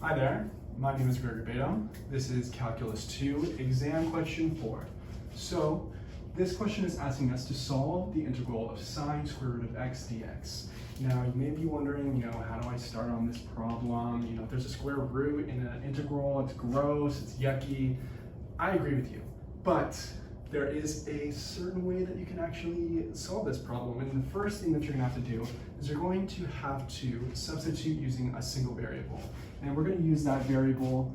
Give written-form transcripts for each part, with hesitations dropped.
Hi there, my name is Gregory Beto. This is Calculus 2, exam question 4. So, this question is asking us to solve the integral of sine square root of x dx. Now, you may be wondering, how do I start on this problem? If there's a square root in an integral, it's gross, it's yucky. I agree with you, but there is a certain way that you can actually solve this problem. And the first thing that you're gonna have to do is you're going to have to substitute using a single variable. And we're gonna use that variable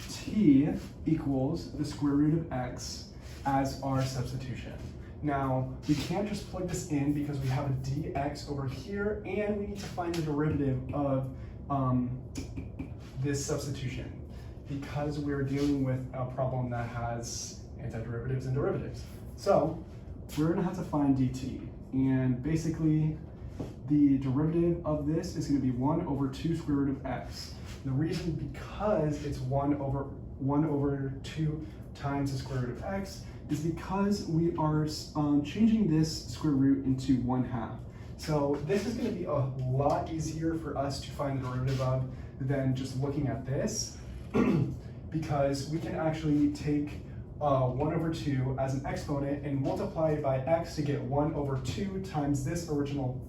t equals the square root of x as our substitution. Now, we can't just plug this in because we have a dx over here and we need to find the derivative of this substitution because we're dealing with a problem that has antiderivatives and derivatives. So we're gonna have to find dt, and basically the derivative of this is gonna be 1 over 2 square root of x. The reason because it's 1 over 2 times the square root of x is because we are changing this square root into 1/2. So this is gonna be a lot easier for us to find the derivative of than just looking at this because we can actually take 1 over 2 as an exponent and multiply it by x to get 1 over 2 times this original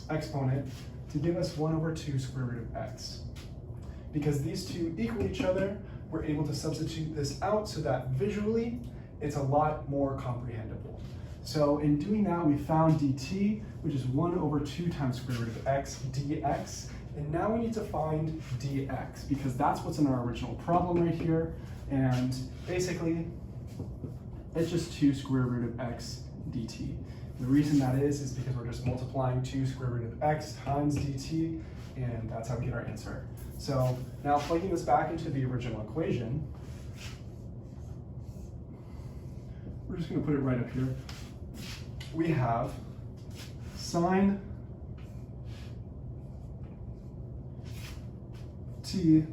exponent to give us 1 over 2 square root of x. Because these two equal each other, we're able to substitute this out so that visually it's a lot more comprehensible. So in doing that, we found dt, which is 1 over 2 times square root of x dx. And now we need to find dx because that's what's in our original problem right here. And basically, it's just 2 square root of x dt. The reason that is because we're just multiplying 2 square root of x times dt, and that's how we get our answer. So now plugging this back into the original equation, we're just going to put it right up here. We have sine t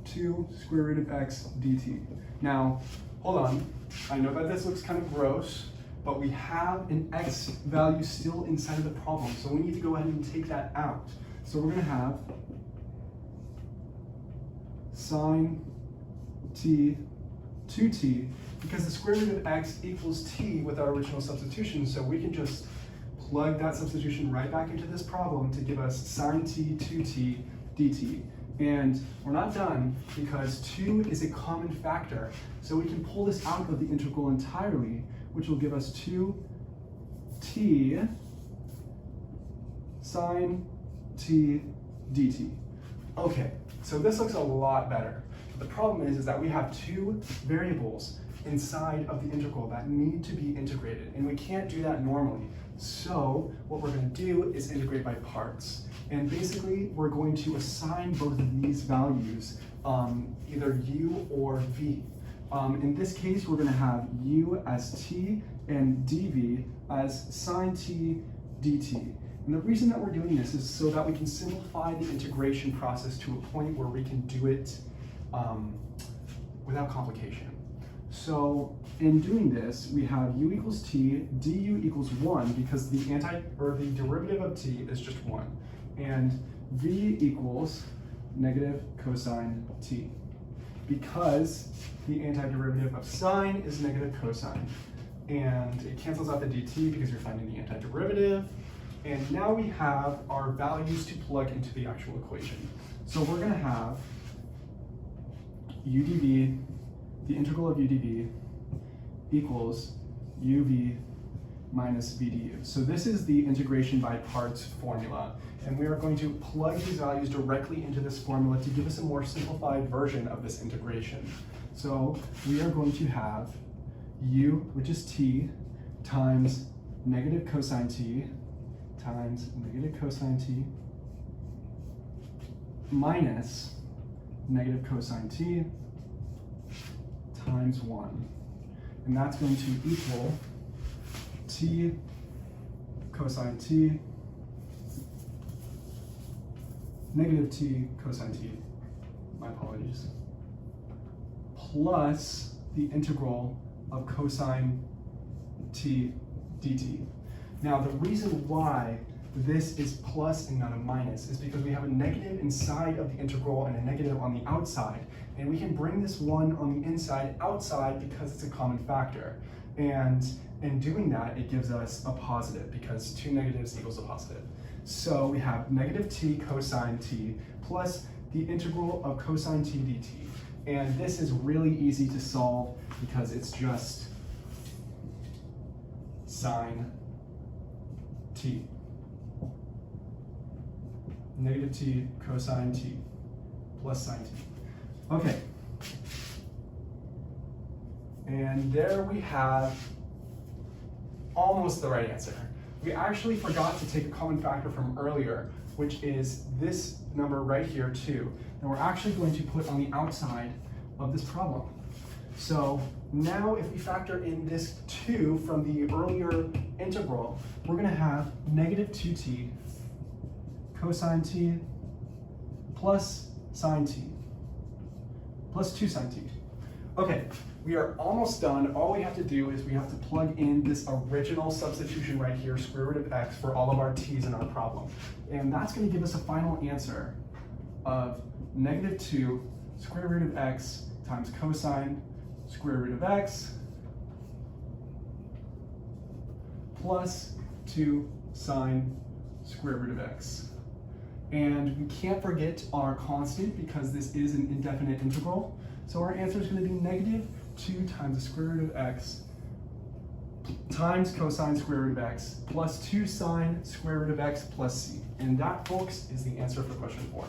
2 square root of x dt. Now, hold on. I know that this looks kind of gross, but we have an x value still inside of the problem, so we need to go ahead and take that out. So we're going to have sine t 2t, because the square root of x equals t with our original substitution, so we can just plug that substitution right back into this problem to give us sine t 2t dt. And we're not done because 2 is a common factor. So we can pull this out of the integral entirely, which will give us 2t sine t dt. Okay, so this looks a lot better. The problem is that we have 2 variables inside of the integral that need to be integrated, and we can't do that normally. So what we're going to do is integrate by parts. And basically, we're going to assign both of these values, either u or v. In this case, we're going to have u as t and dv as sine t dt. And the reason that we're doing this is so that we can simplify the integration process to a point where we can do it without complication. So in doing this, we have u equals t, du equals 1 because the derivative of t is just 1. And v equals negative cosine t because the antiderivative of sine is negative cosine. And it cancels out the dt because you're finding the antiderivative. And now we have our values to plug into the actual equation. So we're going to have u dv, the integral of u dv equals uv minus v du. So this is the integration by parts formula. And we are going to plug these values directly into this formula to give us a more simplified version of this integration. So we are going to have u, which is t, times negative cosine t times negative cosine t minus negative cosine t times 1. And that's going to equal t cosine t negative t cosine t, my apologies, plus the integral of cosine t dt. Now, the reason why this is plus and not a minus is because we have a negative inside of the integral and a negative on the outside. And we can bring this one on the inside outside because it's a common factor. And in doing that, it gives us a positive because two negatives equals a positive. So we have negative t cosine t plus the integral of cosine t dt. And this is really easy to solve because it's just sine t. Negative t cosine t plus sine t. Okay. And there we have almost the right answer. We actually forgot to take a common factor from earlier, which is this number right here, 2. And we're actually going to put on the outside of this problem. So now if we factor in this 2 from the earlier integral, we're going to have negative 2t cosine t plus sine t plus 2 sine t. Okay, we are almost done. All we have to do is we have to plug in this original substitution right here, square root of x, for all of our t's in our problem. And that's going to give us a final answer of negative 2 square root of x times cosine square root of x plus 2 sine square root of x. And we can't forget our constant because this is an indefinite integral. So our answer is going to be negative 2 times the square root of x times cosine square root of x plus 2 sine square root of x plus c. And that, folks, is the answer for question 4.